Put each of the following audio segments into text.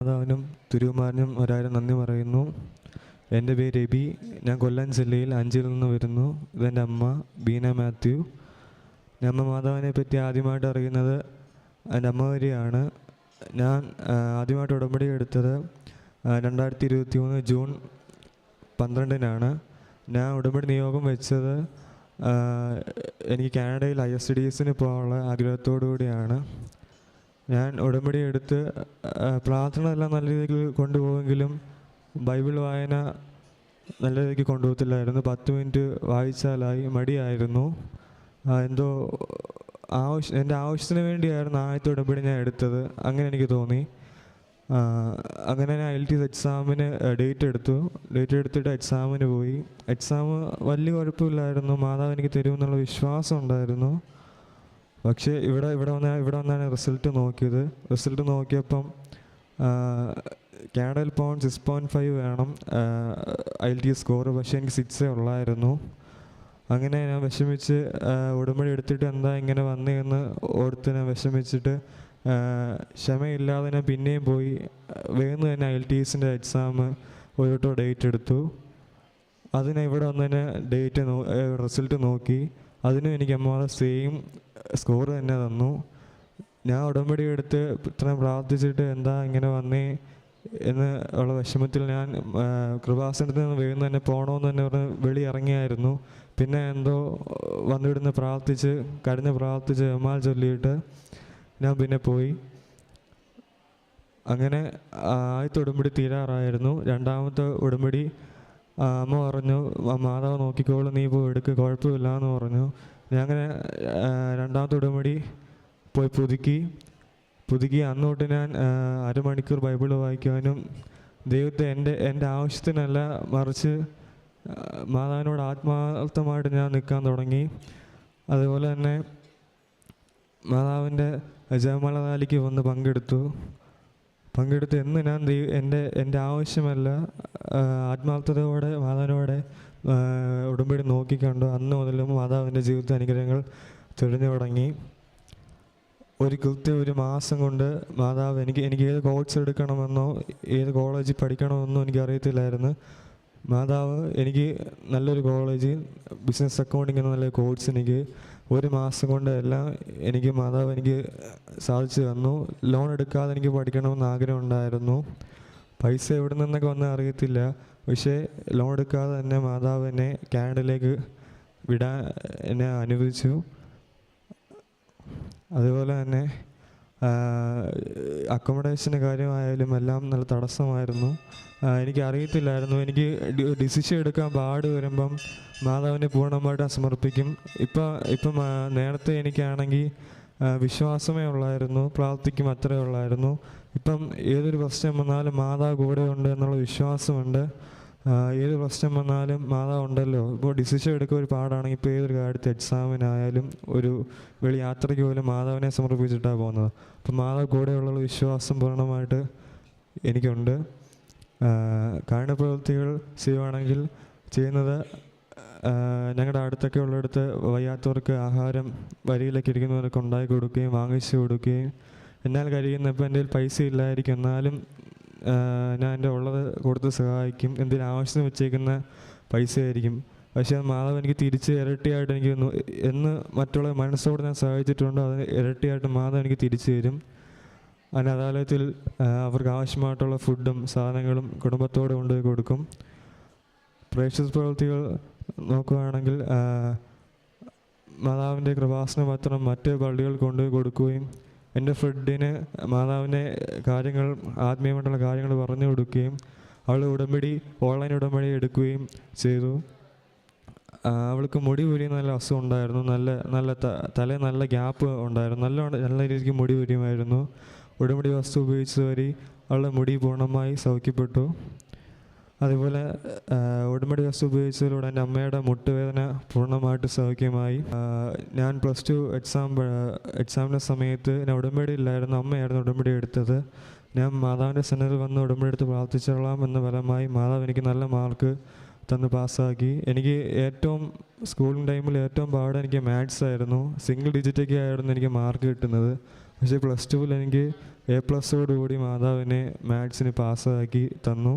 മാതാവിനും തിരുകുമാരനും ഒരായിരം നന്ദി പറയുന്നു. എൻ്റെ പേര് രബി. ഞാൻ കൊല്ലം ജില്ലയിൽ അഞ്ചിൽ നിന്ന് വരുന്നു. ഇതെൻ്റെ അമ്മ ബീന മാത്യു. ഞാൻ മാതാവിനെ പറ്റി ആദ്യമായിട്ട് അറിയുന്നത് എൻ്റെ അമ്മ വഴിയാണ്. ഞാൻ ആദ്യമായിട്ട് ഉടമ്പടി എടുത്തത് 2023 ജൂൺ 12-നാണ്. ഞാൻ ഉടമ്പടി നിയോഗം വെച്ചത് എനിക്ക് കാനഡയിൽ ISDSന് പോകാനുള്ള ആഗ്രഹത്തോടു കൂടിയാണ്. ഞാൻ ഉടമ്പടി എടുത്ത് പ്രാർത്ഥന എല്ലാം നല്ല രീതിയിൽ കൊണ്ടുപോകുമെങ്കിലും ബൈബിൾ വായന നല്ല രീതിക്ക് കൊണ്ടുപോകത്തില്ലായിരുന്നു. 10 മിനിറ്റ് വായിച്ചാലായി മടിയായിരുന്നു. എന്തോ എൻ്റെ ആവശ്യത്തിന് വേണ്ടിയായിരുന്നു ആദ്യത്തെ ഉടമ്പടി ഞാൻ എടുത്തത്. അങ്ങനെ എനിക്ക് തോന്നി. അങ്ങനെ ഞാൻ IELTS എക്സാമിന് ഡേറ്റ് എടുത്തിട്ട് എക്സാമിന് പോയി. എക്സാം വലിയ കുഴപ്പമില്ലായിരുന്നു. മാതാവ് എനിക്ക് തരുമെന്നുള്ള വിശ്വാസം ഉണ്ടായിരുന്നു. പക്ഷേ ഇവിടെ വന്നാണ് റിസൾട്ട് നോക്കിയത്. റിസൾട്ട് നോക്കിയപ്പം കാനഡയിൽ പോകാൻ 6.5 വേണം IELTS സ്കോർ. പക്ഷേ എനിക്ക് 6 ഉള്ളായിരുന്നു. അങ്ങനെ ഞാൻ വിഷമിച്ച് ഉടമ്പടി എടുത്തിട്ട് എന്താ ഇങ്ങനെ വന്നതെന്ന് ഓർത്ത് ഞാൻ വിഷമിച്ചിട്ട് ക്ഷമയില്ലാതെ ഞാൻ പിന്നെയും പോയി വേഗം തന്നെ IELTSൻ്റെ എക്സാം ഒരു ഡേറ്റ് എടുത്തു. അതിന് ഇവിടെ വന്നതിന് റിസൾട്ട് നോക്കി. അതിനും എനിക്ക് അമ്മ സെയിം സ്കോർ തന്നെ തന്നു. ഞാൻ ഉടമ്പടി എടുത്ത് ഇത്രയും പ്രാർത്ഥിച്ചിട്ട് എന്താ ഇങ്ങനെ വന്നേ എന്ന് ഉള്ള വിഷമത്തിൽ ഞാൻ കൃപാസനത്തിൽ നിന്ന് വേഗം തന്നെ പോകണമെന്ന് തന്നെ പറഞ്ഞ് വെളി ഇറങ്ങിയായിരുന്നു. പിന്നെ എന്തോ വന്നിടുന്ന് പ്രാർത്ഥിച്ച് ജമാൽ ചൊല്ലിയിട്ട് ഞാൻ പിന്നെ പോയി. അങ്ങനെ ആദ്യത്തെ ഉടമ്പടി തീരാറായിരുന്നു. രണ്ടാമത്തെ ഉടമ്പടി അമ്മ പറഞ്ഞു, മാതാവ് നോക്കിക്കോളും, നീ പോയി എടുക്കുക, കുഴപ്പമില്ല എന്ന് പറഞ്ഞു. ഞാൻ അങ്ങനെ രണ്ടാമത്തെ ഉടമ്പടി പോയി പുതുക്കി. അന്നോട്ട് ഞാൻ അരമണിക്കൂർ ബൈബിൾ വായിക്കുവാനും ദൈവത്തെ എൻ്റെ ആവശ്യത്തിനല്ല മറിച്ച് മാതാവിനോട് ആത്മാർത്ഥമായിട്ട് ഞാൻ നിൽക്കാൻ തുടങ്ങി. അതുപോലെ തന്നെ മാതാവിൻ്റെ ജപമാലയ്ക്ക് വന്ന് പങ്കെടുത്ത് എന്ന് ഞാൻ എൻ്റെ ആവശ്യമല്ല ആത്മാർത്ഥതയോടെ മാതാവിനോടെ ഉടമ്പടി നോക്കിക്കണ്ടു. അന്ന് മുതലും മാതാവിൻ്റെ ജീവിതത്തെ അനുഗ്രഹങ്ങൾ തെളിഞ്ഞു തുടങ്ങി. ഒരു മാസം കൊണ്ട് മാതാവ് എനിക്ക് ഏത് കോഴ്സ് എടുക്കണമെന്നോ ഏത് കോളേജിൽ പഠിക്കണമെന്നോ എനിക്കറിയത്തില്ലായിരുന്നു. മാതാവ് എനിക്ക് നല്ലൊരു കോളേജ് ബിസിനസ് അക്കൗണ്ടിങ് എന്ന നല്ല കോഴ്സ് എനിക്ക് ഒരു മാസം കൊണ്ട് എല്ലാം മാതാവ് എനിക്ക് സാധിച്ചു തന്നു. ലോൺ എടുക്കാതെ എനിക്ക് പഠിക്കണമെന്ന് ആഗ്രഹം ഉണ്ടായിരുന്നു. പൈസ എവിടെ നിന്നൊക്കെ വന്നാൽ അറിയത്തില്ല. പക്ഷേ ലോൺ എടുക്കാതെ തന്നെ മാതാവ് എന്നെ കാനഡയിലേക്ക് വിടാൻ എന്നെ അനുവദിച്ചു. അതുപോലെ തന്നെ അക്കോമഡേഷൻ്റെ കാര്യമായാലും എല്ലാം നല്ല തടസ്സമായിരുന്നു. എനിക്ക് അറിയത്തില്ലായിരുന്നു. എനിക്ക് ഡിസിഷൻ എടുക്കാൻ പാട് വരുമ്പം മാതാവിനെ പൂർണ്ണമായിട്ട് സമർപ്പിക്കും. ഇപ്പം നേരത്തെ എനിക്കാണെങ്കിൽ വിശ്വാസമേ ഉള്ളായിരുന്നു, പ്രാർത്ഥിക്കും, അത്രേ ഉള്ളായിരുന്നു. ഇപ്പം ഏതൊരു പ്രശ്നം വന്നാലും മാതാവ് കൂടെ ഉണ്ട് എന്നുള്ള വിശ്വാസമുണ്ട്. ഏത് പ്രശ്നം വന്നാലും മാതാവ് ഉണ്ടല്ലോ. ഇപ്പോൾ ഡിസിഷൻ എടുക്കുക ഒരു പാടാണെങ്കിൽ ഇപ്പോൾ ഏതൊരു കാര്യത്തെ എക്സാമിനായാലും ഒരു യാത്രയ്ക്ക് പോലും മാതാവിനെ സമർപ്പിച്ചിട്ടാണ് പോകുന്നത്. അപ്പം മാതാവ് കൂടെയുള്ള വിശ്വാസം പൂർണ്ണമായിട്ട് എനിക്കുണ്ട്. കാരുണ്യപ്രവൃത്തികൾ ചെയ്യുന്നത് ഞങ്ങളുടെ അടുത്തൊക്കെ ഉള്ളിടത്ത് വയ്യാത്തവർക്ക് ആഹാരം വരിയിലൊക്കെ ഇരിക്കുന്നവർക്ക് ഉണ്ടാക്കി കൊടുക്കുകയും വാങ്ങിച്ചു കൊടുക്കുകയും, എന്നാൽ കഴിയുന്നപ്പോൾ എൻ്റെ പൈസ ഇല്ലായിരിക്കും, എന്നാലും ഞാൻ എൻ്റെ ഉള്ളത് കൊടുത്ത് സഹായിക്കും. എന്തെങ്കിലും ആവശ്യത്തിന് വെച്ചേക്കുന്ന പൈസ ആയിരിക്കും. പക്ഷേ മാതാവ് എനിക്ക് തിരിച്ച് ഇരട്ടിയായിട്ട് എനിക്ക് എന്ന് മറ്റുള്ള മനസ്സോടെ ഞാൻ സഹായിച്ചിട്ടുണ്ടോ അതിന് ഇരട്ടിയായിട്ട് മാതാവ് എനിക്ക് തിരിച്ചു തരും. അനാഥാലയത്തിൽ അവർക്ക് ആവശ്യമായിട്ടുള്ള ഫുഡും സാധനങ്ങളും കുടുംബത്തോടെ കൊണ്ടുപോയി കൊടുക്കും. പ്രേക്ഷിത പ്രവൃത്തികൾ നോക്കുകയാണെങ്കിൽ മാതാവിൻ്റെ കൃപാസന പത്രം മറ്റ് പള്ളികൾ കൊണ്ടുപോയി കൊടുക്കുകയും എൻ്റെ ഫ്രണ്ടിന് മാതാവിൻ്റെ കാര്യങ്ങൾ ആത്മീയമായിട്ടുള്ള കാര്യങ്ങൾ പറഞ്ഞു കൊടുക്കുകയും അവൾ ഓൺലൈൻ ഉടമ്പടി എടുക്കുകയും ചെയ്തു. അവൾക്ക് മുടി പൊരിയുന്ന നല്ല അസുഖം ഉണ്ടായിരുന്നു. നല്ല നല്ല ഗ്യാപ്പ് ഉണ്ടായിരുന്നു. നല്ല രീതിക്ക് മുടി പൊരിയുമായിരുന്നു. ഉടമ്പടി വസ്തു ഉപയോഗിച്ച് വരി അവളുടെ മുടി പൂർണ്ണമായി സൗഖ്യപ്പെട്ടു. അതുപോലെ ഉടമ്പടി വസ്തു ഉപയോഗിച്ചതിലൂടെ എൻ്റെ അമ്മയുടെ മുട്ടുവേദന പൂർണ്ണമായിട്ട് സൗഖ്യമായി. ഞാൻ +2 എക്സാമിൻ്റെ സമയത്ത് ഞാൻ ഉടമ്പടി ഇല്ലായിരുന്നു, അമ്മയായിരുന്നു ഉടമ്പടി എടുത്തത്. ഞാൻ മാതാവിൻ്റെ സന്നിധിയിൽ വന്ന് ഉടമ്പടി എടുത്ത് പ്രാർത്ഥിച്ചോളാം എന്ന ഫലമായി മാതാവ് എനിക്ക് നല്ല മാർക്ക് തന്ന് പാസ്സാക്കി. എനിക്ക് സ്കൂളിംഗ് ടൈമിൽ ഏറ്റവും പാട് എനിക്ക് മാത്സ് ആയിരുന്നു. സിംഗിൾ ഡിജിറ്റൊക്കെ ആയിരുന്നു എനിക്ക് മാർക്ക് കിട്ടുന്നത്. പക്ഷേ +2 എനിക്ക് A+ഓടുകൂടി മാതാവിനെ മാത്സിന് പാസ്സാക്കി തന്നു.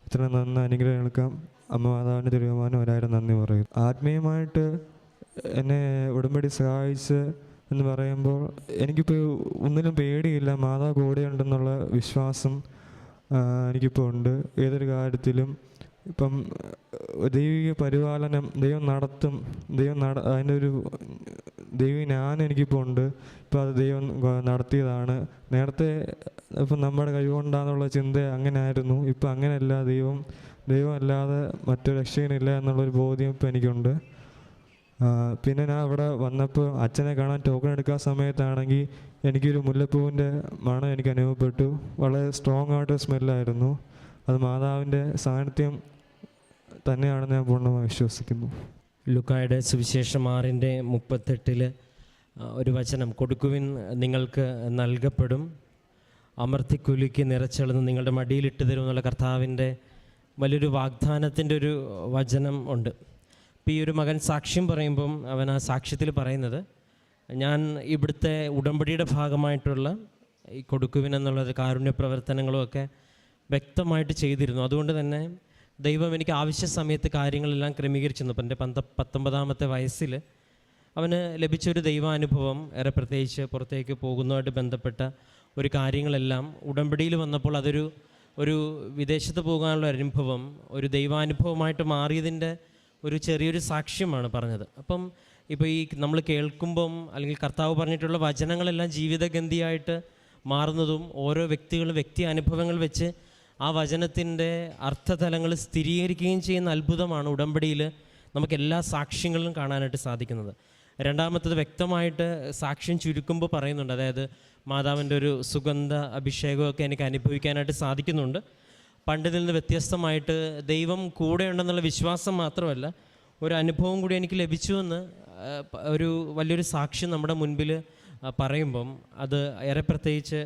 ഇത്ര നന്ന അനുഗ്രഹങ്ങൾക്കും അമ്മ മാതാവിൻ്റെ തിരുമാനം 1000 നന്ദി പറയും. ആത്മീയമായിട്ട് എന്നെ ഉടമ്പടി സഹായിച്ച് എന്ന് പറയുമ്പോൾ എനിക്കിപ്പോൾ ഒന്നിനും പേടിയില്ല. മാതാവ് കൂടെയുണ്ടെന്നുള്ള വിശ്വാസം എനിക്കിപ്പോൾ ഉണ്ട്. ഏതൊരു കാര്യത്തിലും ഇപ്പം ദൈവിക പരിപാലനം ദൈവം നടത്തും. അതിൻ്റെ ഒരു ദൈവ ജ്ഞാനം എനിക്കിപ്പോൾ ഉണ്ട്. ഇപ്പോൾ അത് ദൈവം നടത്തിയതാണ്. നേരത്തെ ഇപ്പം നമ്മുടെ കഴിവുകൊണ്ടാന്നുള്ള ചിന്ത അങ്ങനെ ആയിരുന്നു. ഇപ്പം അങ്ങനെയല്ല. ദൈവം അല്ലാതെ മറ്റൊരു രക്ഷകനില്ല എന്നുള്ളൊരു ബോധ്യം ഇപ്പം എനിക്കുണ്ട്. പിന്നെ ഞാൻ ഇവിടെ വന്നപ്പോൾ അച്ഛനെ കാണാൻ ടോക്കൺ എടുക്കാൻ സമയത്താണെങ്കിൽ എനിക്കൊരു മുല്ലപ്പൂവിൻ്റെ മണം എനിക്ക് അനുഭവപ്പെട്ടു. വളരെ സ്ട്രോങ് ആയിട്ട് സ്മെല്ലായിരുന്നു. അത് മാതാവിൻ്റെ സാന്നിധ്യം തന്നെയാണെന്ന് ഞാൻ പൂർണ്ണമായി വിശ്വസിക്കുന്നു. ലൂക്കായുടെ സുവിശേഷം 6:38 ഒരു വചനം, കൊടുക്കുവിൻ നിങ്ങൾക്ക് നൽകപ്പെടും, അമർത്തിക്കുലുക്കി നിറച്ചെളുന്ന് നിങ്ങളുടെ മടിയിലിട്ട് തരും എന്നുള്ള കർത്താവിൻ്റെ വലിയൊരു വാഗ്ദാനത്തിൻ്റെ ഒരു വചനം ഉണ്ട്. ഇപ്പോൾ ഈ ഒരു മകൻ സാക്ഷ്യം പറയുമ്പം അവൻ ആ സാക്ഷ്യത്തിൽ പറയുന്നത്, ഞാൻ ഇവിടുത്തെ ഉടമ്പടിയുടെ ഭാഗമായിട്ടുള്ള ഈ കൊടുക്കുവിൻ എന്നുള്ളത് കാരുണ്യ പ്രവർത്തനങ്ങളും ഒക്കെ വ്യക്തമായിട്ട് ചെയ്തിരുന്നു. അതുകൊണ്ട് തന്നെ ദൈവം എനിക്ക് ആവശ്യ സമയത്ത് കാര്യങ്ങളെല്ലാം ക്രമീകരിച്ചിരുന്നു. അപ്പം എൻ്റെ 19ാമത്തെ വയസ്സിൽ അവന് ലഭിച്ചൊരു ദൈവാനുഭവം, ഏറെ പ്രത്യേകിച്ച് പുറത്തേക്ക് പോകുന്നതുമായിട്ട് ബന്ധപ്പെട്ട ഒരു കാര്യങ്ങളെല്ലാം ഉടമ്പടിയിൽ വന്നപ്പോൾ ഒരു വിദേശത്ത് പോകാനുള്ള അനുഭവം ഒരു ദൈവാനുഭവമായിട്ട് മാറിയതിൻ്റെ ഒരു ചെറിയൊരു സാക്ഷ്യമാണ് പറഞ്ഞത്. അപ്പം ഇപ്പോൾ ഈ നമ്മൾ കേൾക്കുമ്പം അല്ലെങ്കിൽ കർത്താവ് പറഞ്ഞിട്ടുള്ള വചനങ്ങളെല്ലാം ജീവിതഗന്ധിയായിട്ട് മാറുന്നതും ഓരോ വ്യക്തികളും വ്യക്തി അനുഭവങ്ങൾ വെച്ച് ആ വചനത്തിൻ്റെ അർത്ഥതലങ്ങൾ സ്ഥിരീകരിക്കുകയും ചെയ്യുന്ന അത്ഭുതമാണ് ഉടമ്പടിയിൽ നമുക്ക് എല്ലാ സാക്ഷ്യങ്ങളിലും കാണാനായിട്ട് സാധിക്കുന്നത്. രണ്ടാമത്തത് വ്യക്തമായിട്ട് സാക്ഷ്യം ചുരുക്കുമ്പോൾ പറയുന്നുണ്ട്, അതായത് മാതാവിൻ്റെ ഒരു സുഗന്ധ അഭിഷേകമൊക്കെ എനിക്ക് അനുഭവിക്കാനായിട്ട് സാധിക്കുന്നുണ്ട്. പണ്ടിൽ നിന്ന് വ്യത്യസ്തമായിട്ട് ദൈവം കൂടെയുണ്ടെന്നുള്ള വിശ്വാസം മാത്രമല്ല, ഒരു അനുഭവം കൂടി എനിക്ക് ലഭിച്ചുവെന്ന് ഒരു വലിയൊരു സാക്ഷ്യം നമ്മുടെ മുൻപിൽ പറയുമ്പം അത് ഏറെ പ്രത്യേകിച്ച്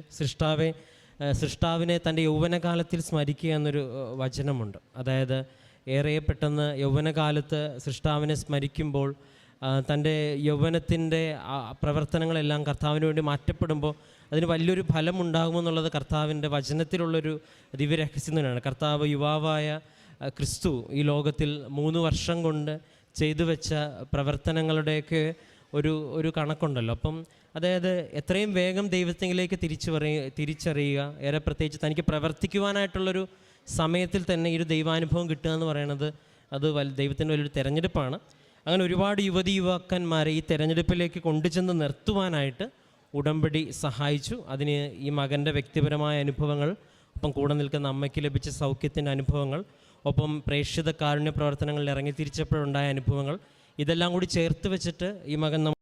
സൃഷ്ടാവിനെ തൻ്റെ യൗവനകാലത്തിൽ സ്മരിക്കുക എന്നൊരു വചനമുണ്ട്. അതായത് ഏറെ പെട്ടെന്ന് യൗവനകാലത്ത് സൃഷ്ടാവിനെ സ്മരിക്കുമ്പോൾ തൻ്റെ യൗവനത്തിൻ്റെ പ്രവർത്തനങ്ങളെല്ലാം കർത്താവിന് വേണ്ടി മാറ്റപ്പെടുമ്പോൾ അതിന് വലിയൊരു ഫലമുണ്ടാകുമെന്നുള്ളത് കർത്താവിൻ്റെ വചനത്തിലുള്ളൊരു ദിവ്യരഹസ്യം തന്നെയാണ്. കർത്താവ് യുവാവായ ക്രിസ്തു ഈ ലോകത്തിൽ 3 വർഷം കൊണ്ട് ചെയ്തു വെച്ച പ്രവർത്തനങ്ങളുടെയൊക്കെ ഒരു കണക്കുണ്ടല്ലോ. അപ്പം അതായത് എത്രയും വേഗം ദൈവത്തിലേക്ക് തിരിച്ചറിയുക, ഏറെ പ്രത്യേകിച്ച് തനിക്ക് പ്രവർത്തിക്കുവാനായിട്ടുള്ളൊരു സമയത്തിൽ തന്നെ ഈ ഒരു ദൈവാനുഭവം കിട്ടുക എന്ന് പറയുന്നത് അത് ദൈവത്തിൻ്റെ വലിയൊരു തിരഞ്ഞെടുപ്പാണ്. അങ്ങനെ ഒരുപാട് യുവാക്കന്മാരെ ഈ തിരഞ്ഞെടുപ്പിലേക്ക് കൊണ്ടുചെന്ന് നിർത്തുവാനായിട്ട് ഉടമ്പടി സഹായിച്ചു. അതിന് ഈ മകൻ്റെ വ്യക്തിപരമായ അനുഭവങ്ങൾ, ഒപ്പം കൂടെ നിൽക്കുന്ന അമ്മയ്ക്ക് ലഭിച്ച സൗഖ്യത്തിൻ്റെ അനുഭവങ്ങൾ, ഒപ്പം പ്രേക്ഷിത കാരുണ്യ പ്രവർത്തനങ്ങളിൽ ഇറങ്ങി തിരിച്ചപ്പോഴുണ്ടായ അനുഭവങ്ങൾ, ഇതെല്ലാം കൂടി ചേർത്ത് വെച്ചിട്ട് ഈ മകൻ